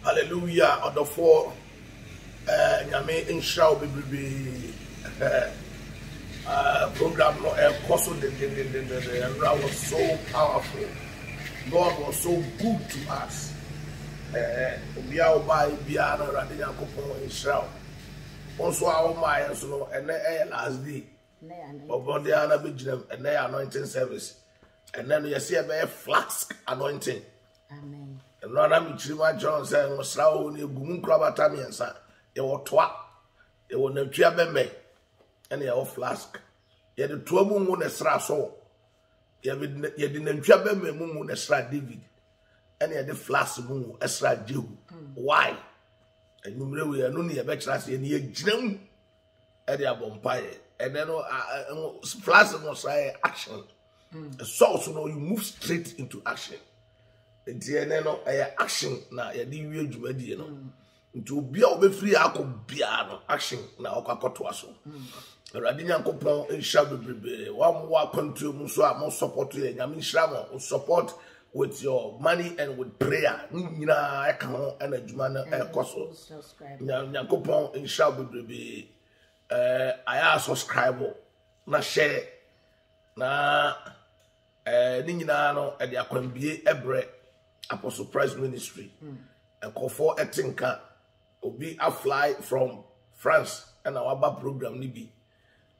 Hallelujah. On the four, Nyame Inshao Bibi program no course the was so powerful. God was so good to us. Bia by Biana Radian Coupon Inshao. Also, our Maya, so and last day. Of Diana Bijam and their anointing service. And then you see a very flask anointing. Amen. And Rana Michima John said, was now only Gumun Krabatami and son. You were twat. You were no Chiabeme. And your flask. You had the 12 moon estra so. You didn't Chiabeme moon estra David. And you had the flask moon estra Jew. Why? And you know we are only a better as in your gym at the Bompire. And then flask was action. So no, you move straight into action. Action na ya di wie dwumadi no nti obi a obefiri akobia no action na okakoto aso Awurade Nyankopɔn nhya bebrebe wa control so a mo support ye Nyame nhya mo support with your money and with prayer nyina eka ho na adwuma na ekoso Nyankopɔn nhya bebrebe aya subscribe na share na ni nyina no e de akwambie ebre Apostle Price Ministry and call for a tinker obi a fly from France and our program nibi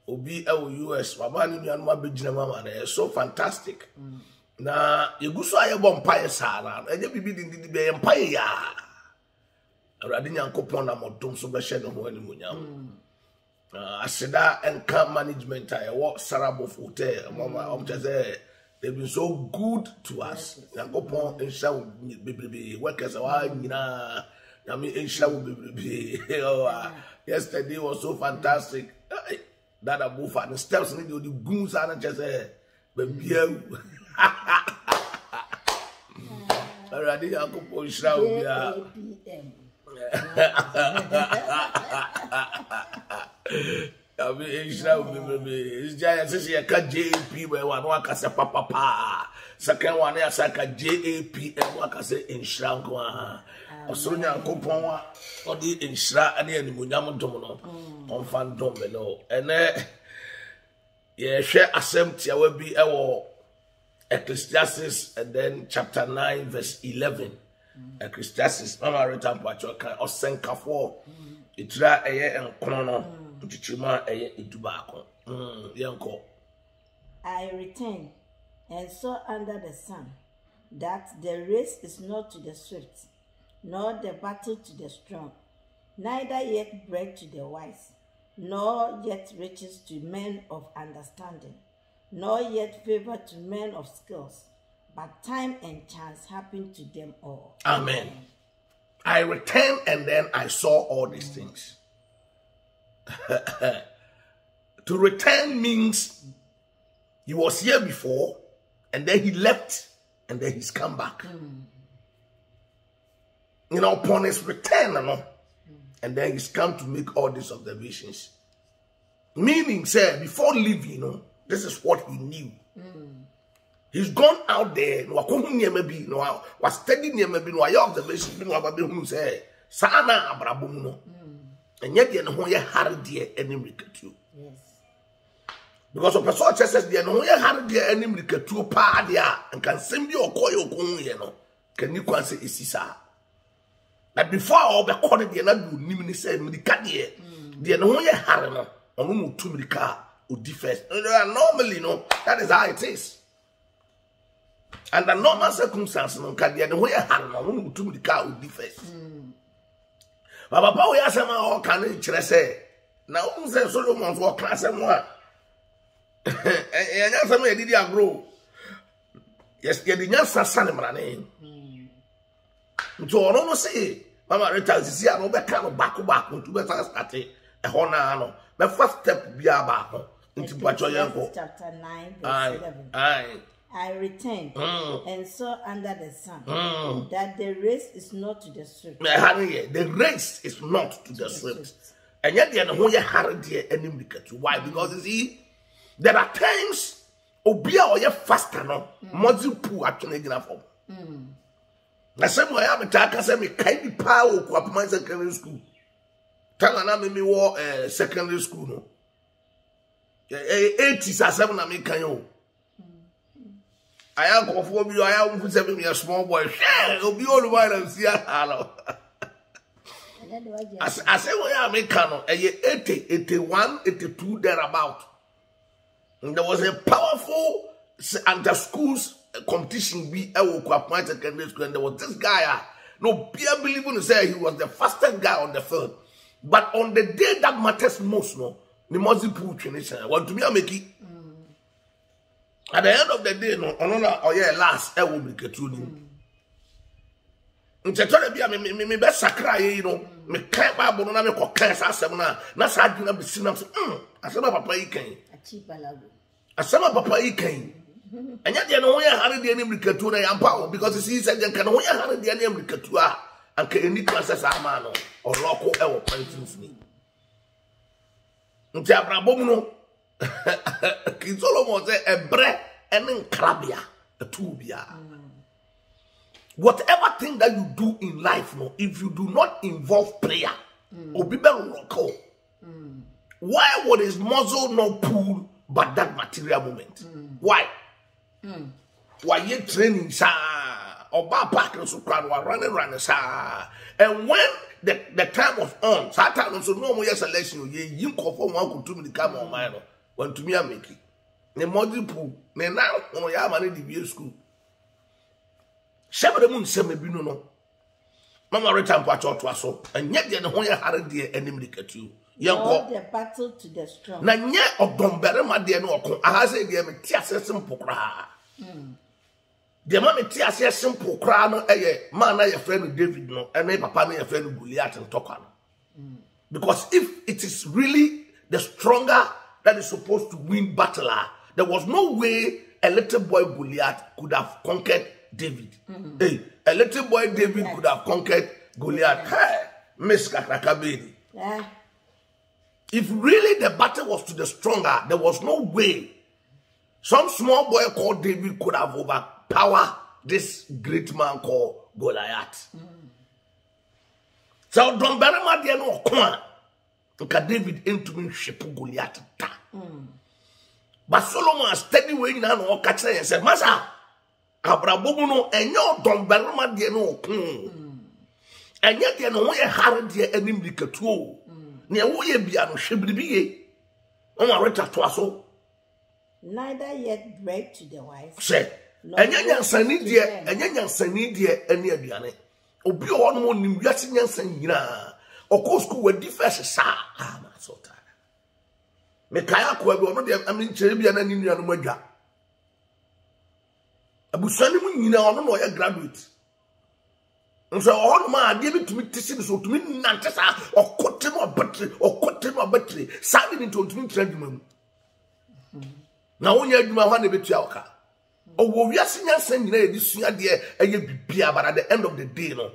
obi US baba ni anuma bejina mama na so fantastic na yeguso aye bompaye sara enye bibi dindi be empire ya Awurade Nyankopɔn na modom so be hye no ho animunyam aseda enka management aye wo Sarabov hotel mama omcheze. They've been so good to us. Nyankopɔn nhya bebrebe workers awa nyina Nyame nhya bebrebe. Yesterday was so fantastic. That above and steps need the goons and just bebia. Already Nyankopɔn nhya obia. It's just a JP where one can say papa. Second one is like a JAP and one can say in Shrankwa. Or Sonia Coupon or the Inshra and the Munyam Domino on Fan Domino. And yeah, share assembly will be our Ecclesiastes and then chapter 9, verse 11. Ecclesiastes, Mama Return Pachoka or Senka 4. It's right a year and chrono. I return and saw under the sun that the race is not to the swift, nor the battle to the strong, neither yet bread to the wise, nor yet riches to men of understanding, nor yet favor to men of skills, but time and chance happen to them all. Amen. I returned and then I saw all these things. To return means he was here before and then he left and then he's come back. You know, upon his return, and then he's come to make all these observations. Meaning, say, before leaving, this is what he knew. He's gone out there, was studying observations, say, Sana Abrabuno. And yet, the whole hard dear enemy to Yes. because of the soldier says, the no hard dear enemy to padia and can send you or call you, can you say Isisa? But before all the corner, the other nimini said, Midicadier, the no harana, or no to Medica would differ. Normally, that is how it is. And the normal circumstances, no can the way harana, no to Medica would differ. Papa, we are some all can say. Now, who says Solomon for class and one? And that's a did you grow? Yes, you did not say my name. So, I don't say, Mama Rita, see, I know that kind of back to better start a honor. The first step be about into chapter 9, verse 11. I returned and saw under the sun that the race is not to the swift. The race is not to the swift. And yet, the whole hard enemy. Why? Because you see, there are times, Obia or faster, no, Mozu Poo actually enough. Na same way I'm talking say me kind of power Kwapama secondary school. Tell na me wo secondary school no. 80s or 7 na me kan yo. I am comfortable bi I am say me a small boy. Obi oluwa na see hello. I say we am kan no 80, 81, 82 thereabout. And there was a powerful under schools competition be Kwapama secondary school, and there was this guy no peer believing to say he was the fastest guy on the field. But on the day that matters most, no, the most pool tradition. Want to be a make it. At the end of the day, no, last I will be getting. Nti be me be sakra you know, me kan Bible na me ko kan asem na sa adwena be sinam so asema papa yi kan. Asema papa yi kan. Anya de no ho ya hare de ni mrikatu na yampa because he said den kan ho ya hare de ni mrikatu a anka eni class ama no oroko e wo pantin ni. Nti abrabom no King Solomon say ebre enen krabia etubia. Whatever thing that you do in life, no, if you do not involve prayer, obi be roko. Why would his muzzle not pull but that material moment? Why? Why you training sa oba park so crowd running sa, and when the time was on, Satan so no more selection you conform one could to me come on mine want to me make it. Ne model pool, ne now on ya man the school. Seven moon semi bino no. Mama return to so, and yet the whole hard dear enemy at you. All the battle to the strong. Na nye odombere ma de no okon. Aha say de me ti ase simple kra. De ma me ti ase simple kra no eye man na your friend David no, and papa na your friend Goliath and talk no. Because if it is really the stronger that is supposed to win battle, there was no way a little boy Goliath could have conquered David. Hey, a little boy David could have conquered Goliath. Hey, Miss Kakrakabedi. Yeah. If really the battle was to the stronger, there was no way some small boy called David could have overpowered this great man called Goliath. So don't bear my dear no come. Look at David into me ship Goliath. But Solomon steady way now no catch and said, Master, Abrabomu no enyo don't bear my dear no and yet you know a hard dear enemy katuo. Near we be no shibibiye. Neither yet bread to the wise. Say, and yan sani dear, and yan sani dear, any abiane. Obi on one nim yasin yan sanina. Of course, who were different, sir. Ah, my so tired. Mekaya Kwabo, no, I mean, Chebian and Indian Moja. Abusani, you know, no, a graduate. And so all my gave it to me so to me Nantasa or cotton or battery, signing into me treadmill. Now when you do my one bit yaka. Oh, we are seeing sending this year, dear, and you be but at the end of the day, no.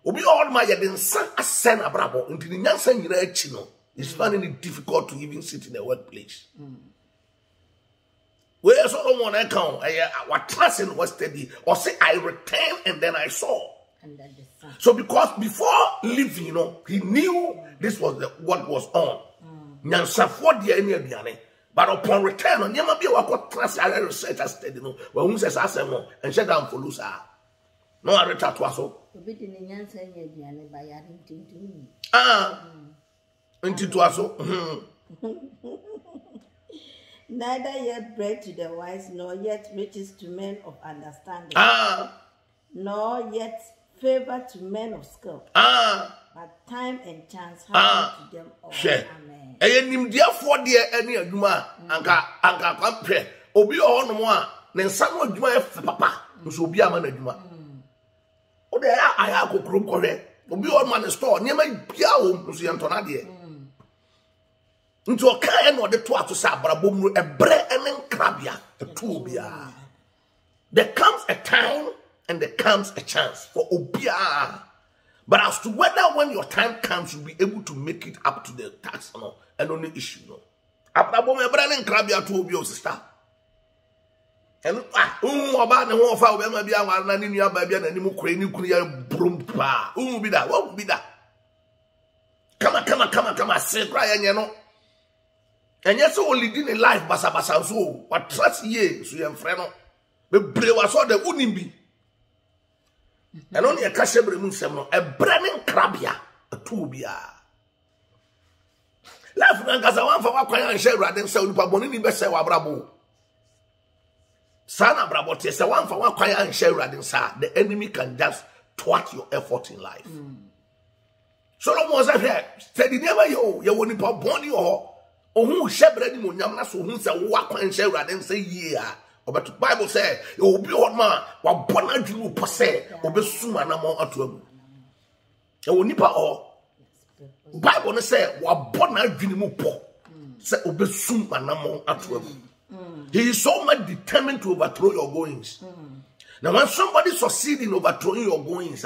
Obi all my then son a son abrabo into the Nansan Chino is finding it difficult to even sit in a workplace. Where Solomon account, what class in was steady, or say I returned and then I saw. So because before leaving, you know, he knew this was what was on. Nyansa for the any but upon return, on never be what class I research as steady, no, when who says asemo and shut down for Lusa. No, I returned to us. Into to us. Neither yet bread to the wise, nor yet riches to men of understanding. Nor yet favor to men of skill. But time and chance happen to them all. Amen. And therefore, dear any aduma, anka compare. Obi on one, then someone do papa, so be a man aduma. Oh, there I have a group correct. Obi on man store, near my piao, Monsieur Antonadia. Into a kind or the twat to Sabrabum, a bread and crabia, a tubia. There comes a time and there comes a chance for Obia. But as to whether when your time comes, you'll be able to make it up to the task, no, and only issue, no. Abrabom, a bread and crabia to Obio sister. And about the one for them, be our nanny, baby, and any cranny, broom, who will be that? What will be that? Come on, say, cry, and you know. And yes, only did in life, Basa, so what trust ye, so young friend. But brave was all the wouldn't be. And only a cashebre moon, a burning crabia, a tubia. Laugh as I want for what I share rather than sell Pabonini Bessa Brabo. Sana Brabo, yes, I want for what I share rather than sa. The enemy can just thwart your effort in life. So long was I here, said never you won't pop bonny or who shepherd any munyamna so who say walk and share rather than say, yeah. But the Bible says, you will be old man, while Bonner you possess, or be soon and more at him. You will nipper all. Bible say, while Bonner you po, say, or be soon and more at him. He is so much determined to overthrow your goings. Now, when somebody succeeds in overthrowing your goings,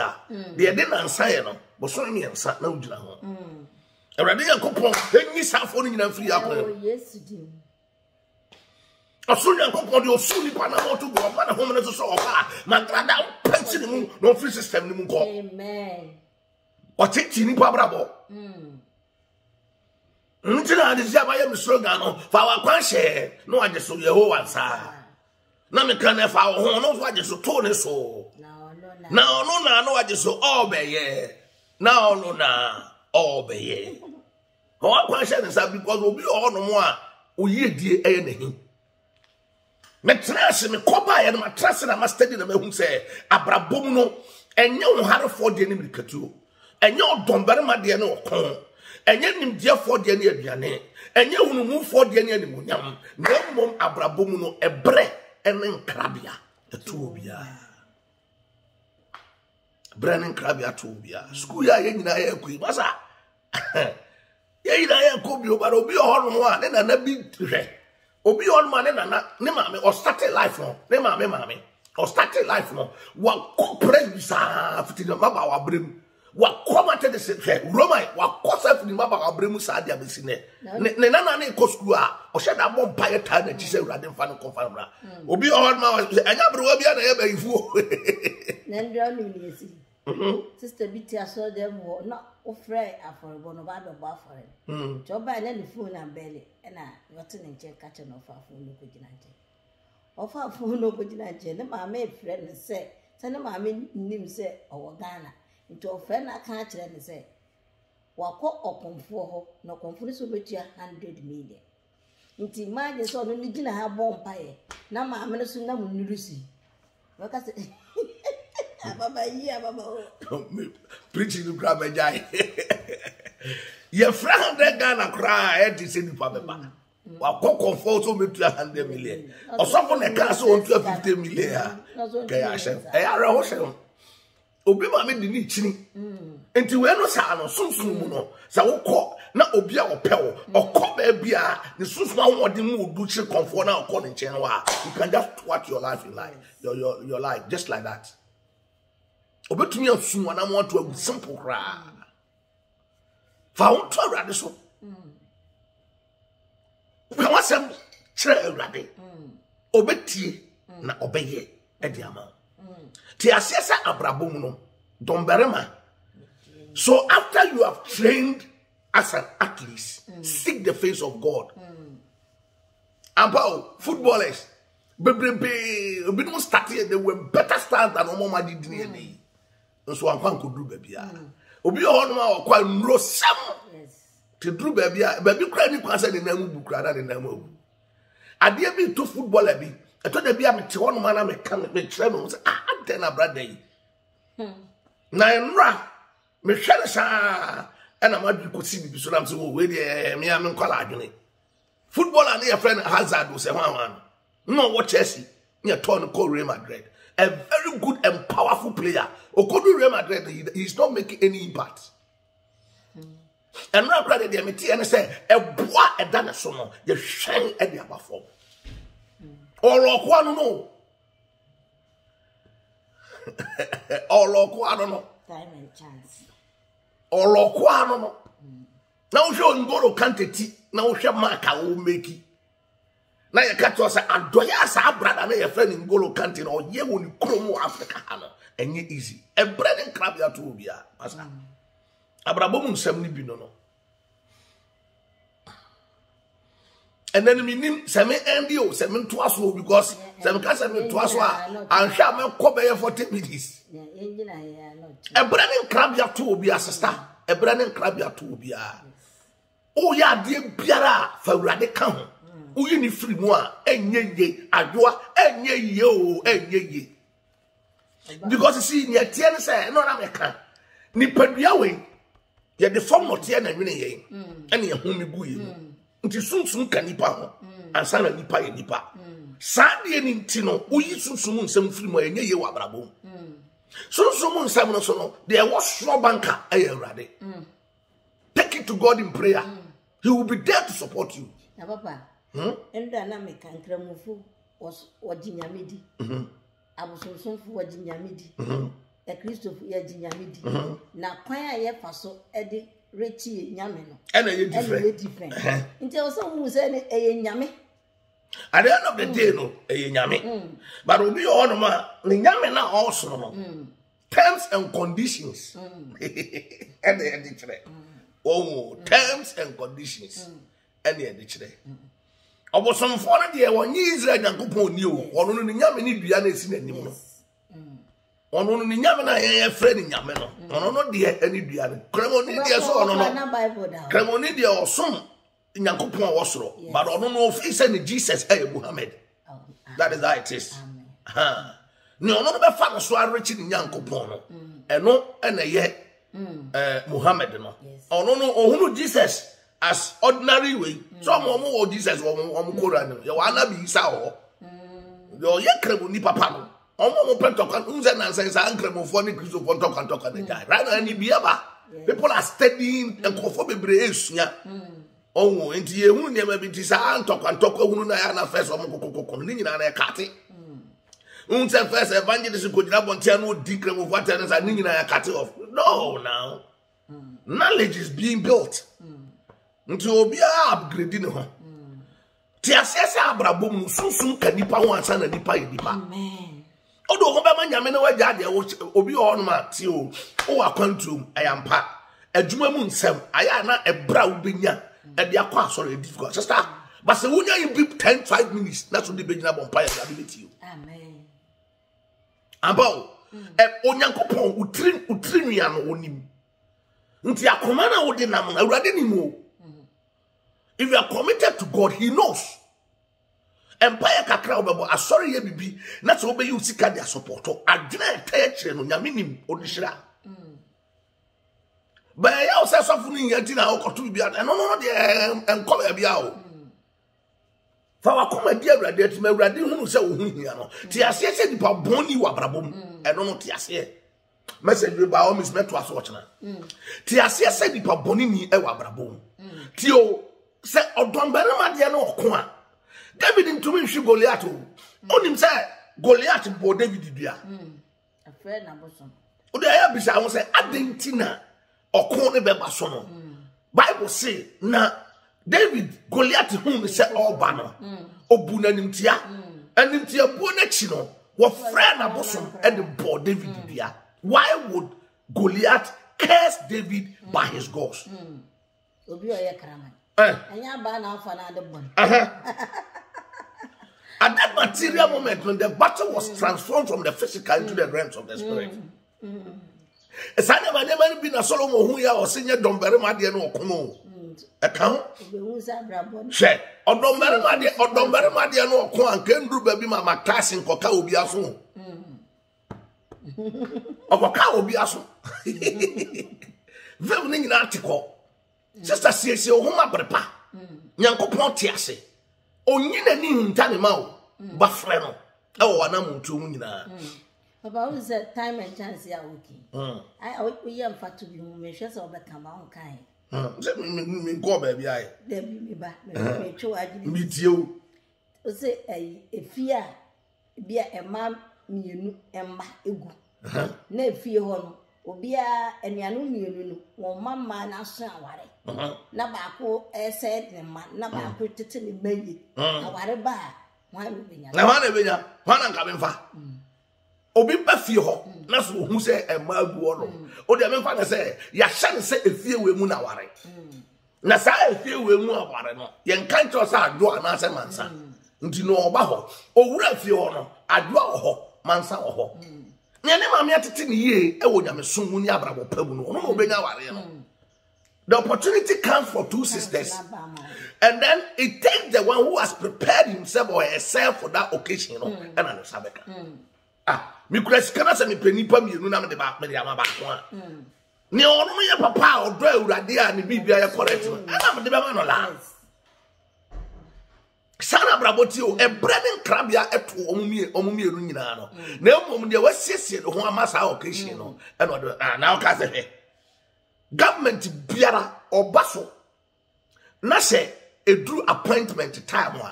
they didn't answer, but so many answer no dinner. A radical coupon, then you start falling in free up. Yes, you do. A soon young couple, your soon Panama to go, man, home and so far. My grandma, pencil, no free system, amen. Or take Chini Pabrabo. Until I desire I am slogan for our quanche, no, I just saw your whole answer. Now, me can have our home, no, I just told us so. No, I just saw all be ye. No, all be ye. Our question is that because we'll be all no more, we dear anything. Me trust me koba ya ma trust na ma study na me hu say abrabom no enye wo harefo de ni mirikatu enye odombere ma de na okon enye nimdie fo de na aduane enye hunumu fo de na animunyam na mom abrabom no ebre ene nkrabia etu obia branding nkrabia to obia school ya ye nyina ya akui basa ye nyina ya kobi obaro obi ho no a na na bi hwe Obi on man na ne mame or started life no ne mame or started life no wa corporate bisa fiti na maba wa brem wa komate de se Roma wa kosa fiti maba wa brem sa dia besi ne na ko school a o she da bomb pa ta na jise urade mfa no confirm bra obi on man anya bro obi na ye ba ifu na ndra no ni esi sister biti aso dem wo na o frɛ afɔrebɔ no ba bɛbɔ afɔre nti ɔba na ne phone na bɛle ɛna wɔte ne nkyɛn ka kyɛ no ɔfa phone no kɔgyina nkyɛn ɔfa phone no kɔgyina nkyɛn ne maame frɛ ne sɛ ne maame nim sɛ ɔwɔ Ghana nti ɔfrɛ na aka kyerɛ ne sɛ wakɔ ɔkɔmfoɔ hɔ na ɔkɔmfoɔ no so betua 100 million nti imagine sɛ ɔno ne gyina ha bɔ mpaeɛ na maame no so nam nurusi wɔka sɛ Baba, preaching to grab a jai. Your friend that Ghana cry at the same Papa. While Coco falls over to 100 million. Or someone that casts on 50 million. Okay, I said, I are a hotel. Obima made the niche. And to no sound, soon, no. So, call not Obia or Pell or Cobbe Bia. The Susman what the mood do she comfort now according to you can just watch your life in life, your life, just like that. Obetumi asu ana mo to a simple cry. Found to already so. Ka wasem kire awurade. Obeti na obeye e di ama. Ti asesa abrabom no domberema. So after you have trained as an athlete, seek the face of God. About footballers, we don't start here. They were better stars than Omoma did. So I can't do baby. Obi on my quite no some to do baby. Baby crying cancer in the book rather than the move. I dare be to football. I told the be a one man. I can't make trouble. Ah, then a brother. Nine me share and I'm not to see me. So I'm so wait me. I'm in college. Football and your friend Hazard was a one. No, what Chelsea near Tony called Real Madrid. A very good and powerful player. Okodu Real Madrid, he's not making any impact. And now, brother, they meet and say, a boy, a dinosaur, you shine at the upper form. Or one no. Or I don't know. Time and chance. Or I don't know. Now, show go to Kanteti. Now, show Mark, I will make it. na ye ka to say adoya sa brada na ye friend Ngolo Kante na oye woni kromo Africa ha no enye easy e bread crab ya to obi a pastor abrabom nsam ni bi no and then minim se me endio se me to aso because se me ka se me to aso a anhwa me ko be 40 minutes e bread crab ya to obi a sister e bread crab ya to obi a o ya de biara fa urade ka ho o yi ni free mu a enye ye adwoa enye ye o enye ye because you see near ten say no na me ka ni padua we ye de form not ye na nwene ye ene ye hu me gu ye nti sunsun ka nipa ho ansa na nipa ye nipa sa de ni nti no o yi sunsun nsam free mu enye ye wa brabo sunsun nsam no so no there was sure banker aye urade take it to God in prayer. He will be there to support you. Na papa. Enda na me kankramufu wajinyamidi. Abosonfonfu wajinyamidi. E Christopher ya jinyamidi. Na kwan a ye faso e de rechi nyame no. And you different. Nti o so mu se ne e nyame. At the end of the day no e nyame. But obi o no ma ne nyame na also no. Terms and conditions. And they different. Oh, terms and conditions. And the chile. I was some for the one Israel and Kupon you, or on the Yamini Diana is in anymore. On the Yamana, a friend in Yamano, or not the any Diana. Cremonidia, so no Cremonidia or some in Yakupon also, but I don't know if he's any Jesus, hey, Muhammad. That is how it is. No, not about father, so I'm rich in Yankupon, and no, and a yet. Muhammad no. Oh no Jesus as ordinary way. Some more Jesus or Quran. You wanna be sao. Yo ye kremu ni papa no. Omo pentokan unze na sense an kremu for ni Christo for talk and die. Right now ni biaba. People are studying and confirm bebre esua. Oh enti ye hunu ne ma bi ti sa an talk hunu na ya na first omo kokokoko ni nyina na kate. Unse first evangelist ko jira bontia no di kremu for ten sa ni nyina ya kate off. No, now. Knowledge is being built. Until we are upgrading her. Tiasese abrabom sunsun kanipa ho ansa na nipa yedipa. Amen. Odo ho be manyame na waja de obi ho no ma ti o akwantum ayampa. Adwuma mu nsem aya na ebra ubenya e de akwa asore difficult. Sister, but se wonya you be 10-5 minutes na so de begina bompa ya ability you. Amen. About onyankopon utri nua no onim nti akoma na wo de nam awurade ni mu. If you are committed to God, he knows. Empire kakra obebo asori ye bibi na so obeyi usika dia supporto adwena etechre no nyame nim odihira. Ba ya o se sofu ni yanti na okoto bibi no de enkola bia o. Fa wa koma di awurade atima awurade hunu se wo hu hia no. Ti ase se dipa boni wa brabom eno no ti ase. Message we ba o mis meto aso ochna. Ti ase se dipa boni ni e wa brabom. Ti o se odombere ma de no oko a David ntumi nhwi Goliath o. Onim se Goliath bo David dua. Afre na bosom. O de ya bisa ho se adentina oko ne beba so no. Bible say na David Goliath hu se oba no. Obu na nimtia. Animtia bu na chi no. Wo frɛ na bosom e de bo David dua. Why would Goliath curse David by his gods? Obi oye kraman. Anya ba na afa na de bon. At that material moment, when the battle was transformed from the physical into the realms of the spirit. It's never been a Solomon who ya or senior Dombere Madia no Kuno. Account? She or Dombere Madia no Kwan can do baby my class in Coca Obiasu. Or Coca Obiasu. Very in article. Sister CSO Homa Prepa. Yanko Pontiase. Onyina ni ntane ma wo ba frɛ no e wo wana muntu mu nyina. Papa who said time and chance ya working. I we am fat to be me hwɛ sɛ obeka ma on kan. Me go ba bi ai. Dem me ba me twa agi. Me tie o. O se efia bia ema mienu emma egu. Na efie ho no obia enuanu mienu no wo mama na so aware na baako ese ne ma na baako tete ne bayi aware ba wan no benya na wan na benya wan na nka obi ba fie ho na so hu se e ma agu ono o de me fa na se ya hye ne se efie we mu na ware na sa efie we mu aware no ye nka ncho sa ado ana se mansa nti no oba ho owura fie ho no ado ho mansa ho ne maame atete ne yie e wo nyame sonmu ni abrabo pamu no no obenya ware no. The opportunity comes for two sisters, and then it takes the one who has prepared himself or herself for that occasion, you know, and an sabeka. Me kurasikana se me penipa mienu na me de ba me de ama ba ko a. Ne ono me ya papa odo awurade a ne bibia ya correct no. Na me de be ma no la. Sana braboti o e breading crabia eto omumienu nyina no. Na emom de wasiesie ho amasa occasion no. E no na o ka se government biara obaso na se edru appointment time wa.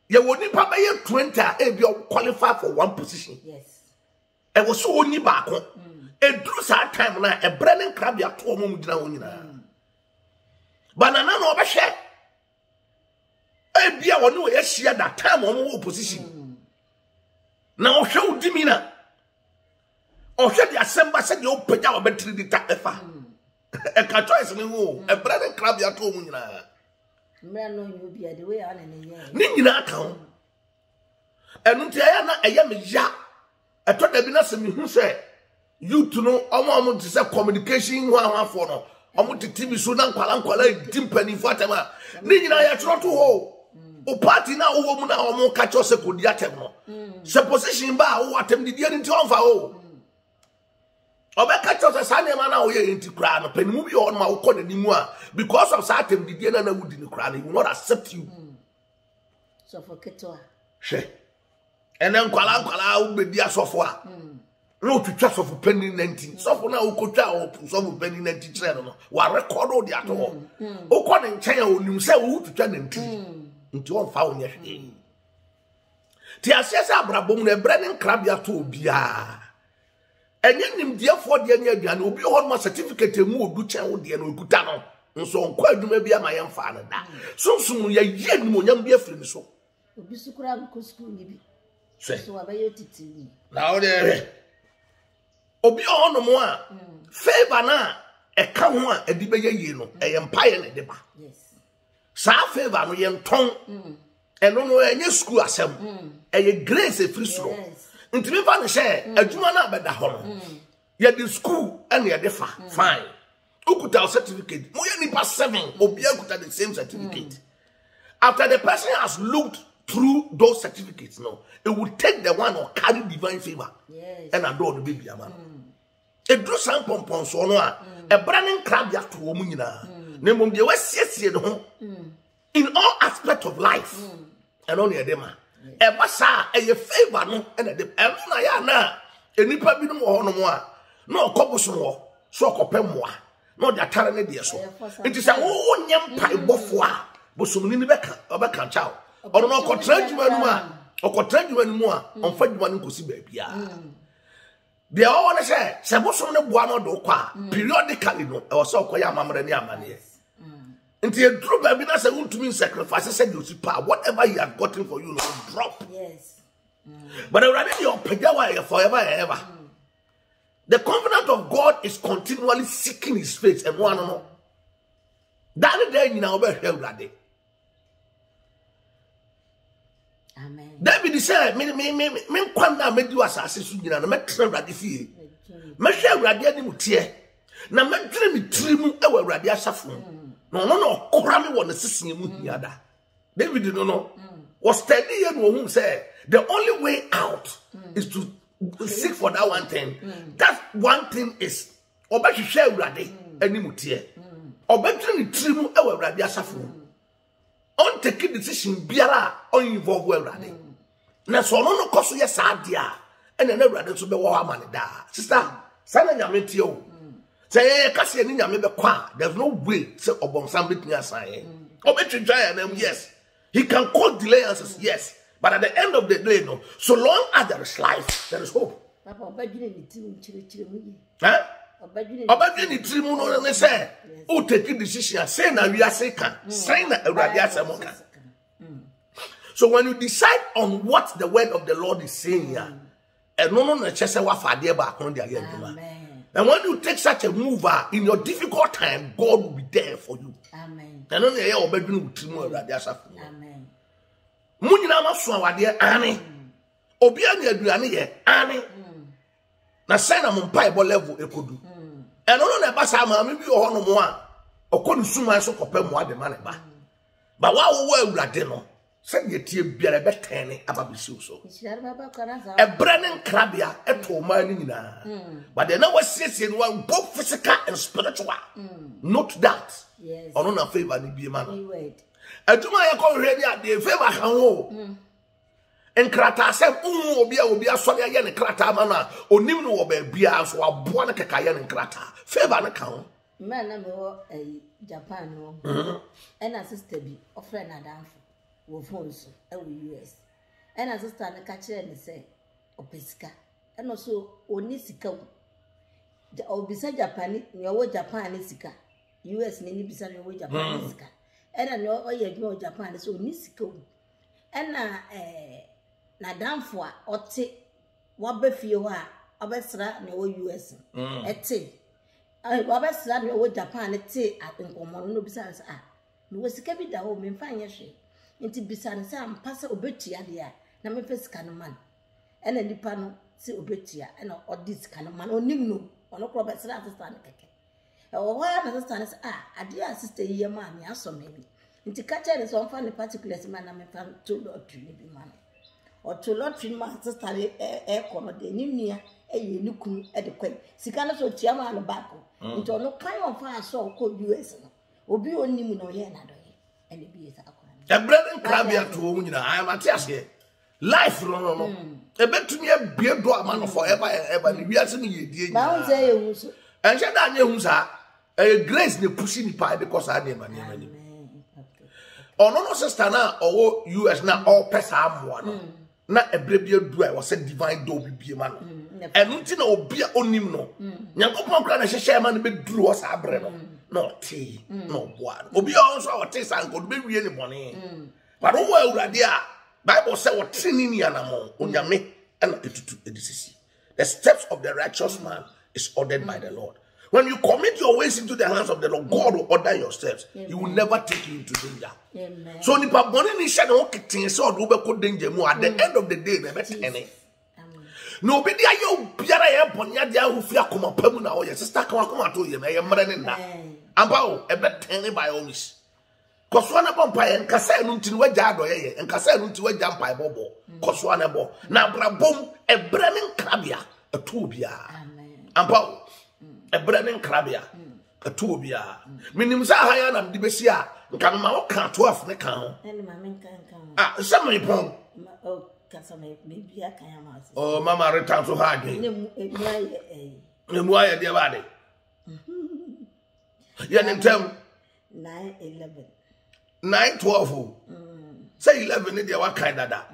Ye woni pa be 20 e bi qualify for one position. Yes. E wo so oni ba ko. Edru sa time na e breading crabia to omum gina wonyina. Banana no obehwe bia woni wo yehia that time omo opposition na ohwe udimi na ohwe the assembly said you pagya wo betri di ta efa e ka choice ni wo e brother crab ya to omo nyina mra no you bia the way an ni nyina aka ho enu ntia ya na eye me ya e to da bi na se me hu se youth no omo ti se communication ho ahafo no omo ti TV so na nkwala timpani fo atama ni nyina ya tro to ho o party na wo mu na omo ka cho se kodi atem no se position ba wo atem di dia nti onfa o obe ka cho se sa ne ma na wo ye nti kra no panimu bi on ma wo kɔ ni mu a because of sa atem di dia na wudi ni kra no he will not accept you so for keto she enen kwala wo be di asofo a no twitwa sofo penny 19 sofo na wo kotwa o sofo penny 19 kire no wa record o di ato o kɔ ne nkyɛn a onim sɛ wo twitwa 19 nti on fa onye hwe ti asese abrabom na breading crabia to obia enye nimdiefo de anya aduane obi ho ma certificate mu odu kyɛn wo de no okuta no nso onko adwuma bia ma yɛmfa no da sunsun ya yie nim onyam bia firi so obi sukura ko school ni bi so abaye titiri na o de obi ho no mo a favor na e ka ho a edi be yie no e yempaye ne de ba yes sa favor no ye nton eno no enye school asem eye grace e free so ntimi fa ne she adwuma na beda ho no ye di school ene ye de fa fine ukuta certificate mo ye nipa 7 obi akuta the same certificate after the person has looked through those certificates no it will take the one or carry divine favor yes and adore the baby ama e do san pompon so no a e branin crab ya to omu nyina na mom de wasiesie no ho in all aspects of life and on edema e basa e favor no and the na ya na enipa bi no ho no mo a na okobuso ho so okopemmoa na de atare ne de so enti se wo nyem pai bofo a bosomni ni beka obeka chao ono no okotra dwuma no mu a onfa dwuma no nkosi ba bia de o wona se bosom ne boa no do kwa periodically no e wo se okoya amamre ne amane nti e dro ba bi na se untumi sacrifice said you super whatever he has gotten for you no drop yes but already your pejawa forever and ever the covenant of God is continually seeking his face and one no that day you now be hwelade amen David said me kwanda medi wasase su nyina no metra awurade fie mehwe awurade ani mutie na medwene me tirimu e wa awurade asafo no okora me won sesene mu hiada David no was steady and who say the only way out is to seek for that one thing that one thing is obehwe awurade ani mutie obedwene me tirimu e wa awurade asafo on take decision biara on involve awurade na so no koso ye saadia ene na awurade so be wo amane da sister sana nyame tie o say kase ni nyame be kwa there's no way say obonsam betumi asan obetwidwa na yes he can call delay answers yes but at the end of the day no so long as there is life there is hope papa obadwene ni ti nchire mu ye Obadwini trimu no ne say o take decision say na we ase kan say na Awurade asem kan. So when you decide on what the word of the Lord is saying here, and no na chese wa fade ba kon dia ye nduma. And when you take such a move in your difficult time, God will be there for you. Amen. And only here obedwini trimu Awurade asafo. Amen. Munyina maso awade ane. Obi ani aduane ye ane. Na say na mo Bible level ekodu. And no na ba sa ma me bi ho no mo a okonu suma so kopam mo ade ma ne ba. Ba wa wo Awurade no. Say ye tie biara be tene ababisi so. Ebre ne nkrabia eto ma ni nyina. But then na wasiesie no both physical and spiritual. Note that. Yes. Ono na favor ni bi ma no. Aduma ye ko hwe ni ade favor kan ho. Enkrata asem obi asori aye ne krata ma na onim no wo ba bia so aboa ne kekaye ne krata favor ne kan. Man na me Japan no. And a sister bi offer na danfo. Wo phone so US and as sister na ka kire ne say opesika and also oni sika o bisa Japan ni o Japan ni sika US ni bisa ni o Japan ni sika and na o ye dwo Japan so oni sika and na danfo a ote wa ba fie ho a obesra na o US ete wa besra na o Japan te nkomo no bisa sa no wo sika bi da ho me mfa anye hwe nti bisane se ampasa obetia de a na me pesika no man ena nipa no se obetia ena odisika no man onim no ono kro be sra assistant keke e wo ha na assistant se ade assistant yi ma me aso me bi nti ka chere so mfa ne particulars man na me fa to lottery ni bi man o to lottery ma assistant e kono de nimia e ye ni kunu e de kwen sika no so tia ma no back nti ono kan on fa so ko US no obi onim no ye na do ye ene bi esa Ebre ne nkrabia to wo nyina amate ase life no ebetumi abie do ama no forever ni wiase ni yedie nyina ba unse ye hu so enje da anye hu sa grace ne pushi ni pa because ade ma ni mani ono no sister na owo US na all pesa amoa no na ebre bia du a wo se divine do bibie ma no enu ti na obi a onim no nyankopon kra na hyehye ma no be duru wo sa abre no no tea no boa obi also our tea sanko be wie ni bone but wo Awurade a Bible say what training ni anamo onyame na etutu edisisi. The steps of the righteous man is ordered by the Lord. When you commit your ways into the hands of the Lord, God will order your steps. He will never take you into danger. Amen. So ni pa bone ni shade o kitin so do be ko danger mu at the end of the day na be tene. No be dia yo biara ye bone ade ahofi akoma pamu na o ye sister kan akoma to ye na ye mre ne na. Amba o e be tene by all means. Koswa na bompa ye nkasa enu ntini wagya adoye ye nkasa enu ntini wagya mpa bobo koswa na bo na brabom ebre ne nkrabia etu bia. Amen. Amba o ebre ne nkrabia etu bia. Minim sa ha ya na mde besi a nka no ma wo kan 12 ne kan ho. Ene ma men kan Some pon. O kasa me bia kan ya ma. Oh mama return so hard. Ne mu aye Ne mu aye de ba de. Ya ntem 9:11 9:12. Say 11 dey wa kind dada.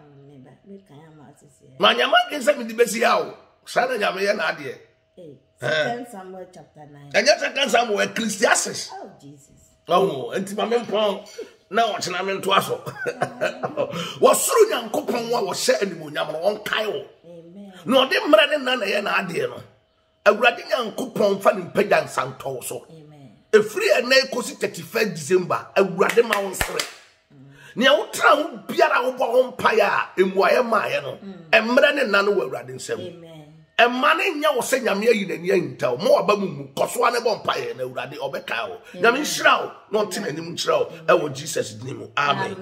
Me kan ya ma sisi. Manyama kin say me di besi ya o. Sana nyame ye na ade. 2 Samuel chapter 9. Anya 2 Samuel Ecclesiastes. Oh Jesus. Oh, enti ma mempon na wo chena me nto aso. Wo suru nyankopon wa wo hye animonyam no won kai wo. Amen. No de mra ne na ye na ade no. Awurade nyankopon fa ne mpagan santo so. Amen. Efri ena ekosi 31 December awurade ma won sere. Ne wo tra wo biara wo bo ho mpaya emuaye maaye no. Emre ne na no wo awurade nsem. Amen. Emane nya wo se nyame ayi nani ayinta mo aba mumu koso ane bo mpaye na awurade obeka wo nyame nhira wo no ntena nim nhira wo e wo Jesus name. Amen.